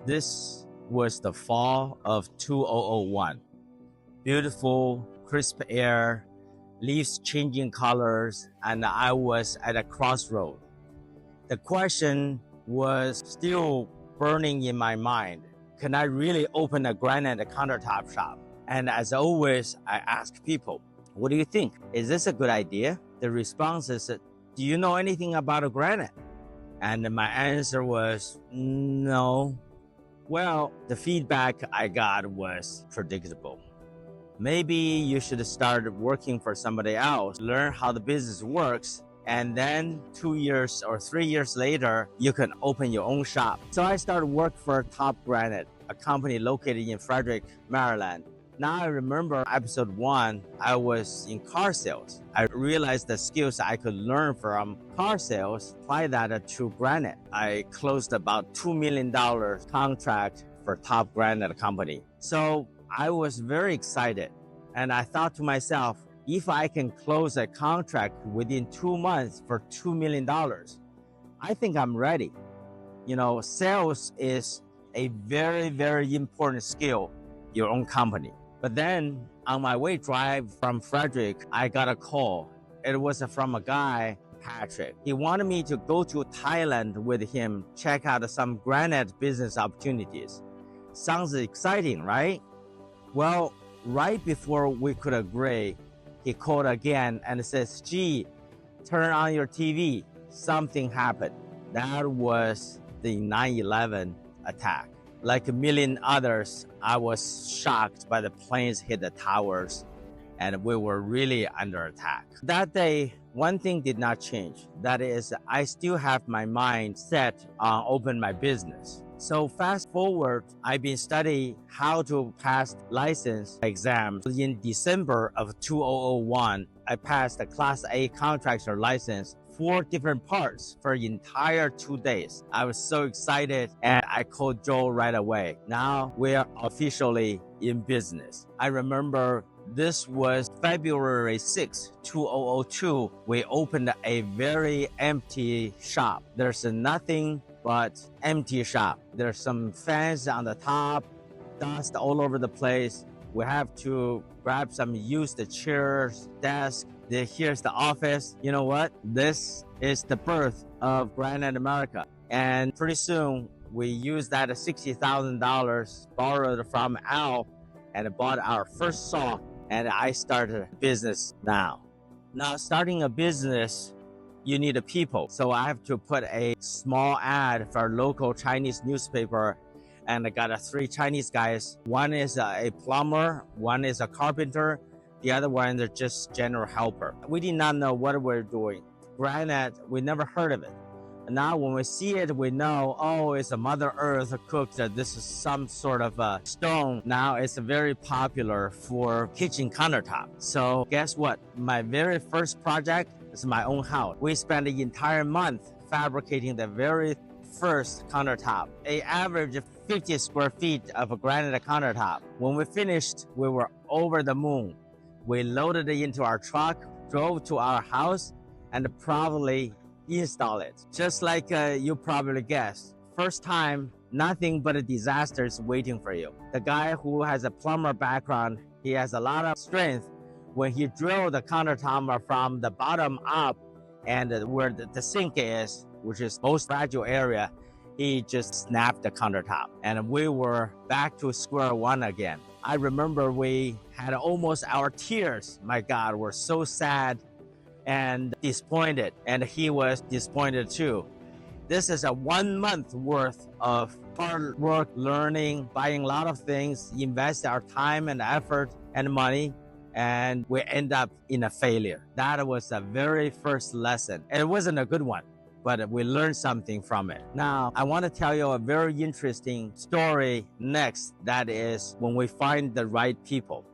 This was the fall of 2001. Beautiful, crisp air, leaves changing colors, and I was at a crossroad. The question was still burning in my mind. Can I really open a granite countertop shop? And as always, I ask people, what do you think? Is this a good idea? The response is, do you know anything about a granite? And my answer was, no. Well, the feedback I got was predictable. Maybe you should start working for somebody else, learn how the business works, and then 2 years or 3 years later, you can open your own shop. So I started work for Top Granite, a company located in Frederick, Maryland. Now I remember episode 1, I was in car sales. I realized the skills I could learn from car sales, apply that to granite. I closed about $2 million contract for Top Granite company. So I was very excited. And I thought to myself, if I can close a contract within 2 months for $2 million, I think I'm ready. You know, sales is a very, very important skill, your own company. But then on my way drive from Frederick, I got a call. It was from a guy, Patrick. He wanted me to go to Thailand with him, check out some granite business opportunities. Sounds exciting, right? Well, right before we could agree, he called again and says, gee, turn on your TV. Something happened. That was the 9/11 attack. Like a million others, I was shocked by the planes hit the towers, and we were really under attack. That day, one thing did not change. That is, I still have my mind set on open my business. So fast forward, I've been studying how to pass license exams. In December of 2001, I passed the Class A contractor license, 4 different parts for the entire 2 days. I was so excited and I called Joe right away. Now we are officially in business. I remember this was February 6, 2002. We opened a very empty shop. There's nothing but empty shop. There's some fans on the top, dust all over the place. We have to grab some used chairs, desk. Here's the office. You know what? This is the birth of Granite America. And pretty soon, we used that $60,000 borrowed from Al and bought our first saw. And I started a business now. Now, starting a business, you need people. So I have to put a small ad for a local Chinese newspaper. And I got 3 Chinese guys. One is a plumber, one is a carpenter, the other one is just general helper. We did not know what we're doing. Granite, we never heard of it. And now when we see it, we know, oh, it's a Mother Earth cooked. This is some sort of a stone. Now it's very popular for kitchen countertop. So guess what? My very first project is my own house. We spent the entire month fabricating the very first countertop, an average of 50 square feet of a granite countertop. When we finished, we were over the moon. We loaded it into our truck, drove to our house, and probably install it. Just like you probably guessed, first time, nothing but a disaster is waiting for you. The guy who has a plumber background, he has a lot of strength. When he drilled the countertop from the bottom up and where the sink is, which is most fragile area, he just snapped the countertop. And we were back to square one again. I remember we had almost our tears. My God, we're so sad and disappointed. And he was disappointed too. This is a 1 month worth of hard work, learning, buying a lot of things, invest our time and effort and money, and we end up in a failure. That was the very first lesson. And it wasn't a good one, but we learned something from it. Now, I want to tell you a very interesting story next. That is when we find the right people.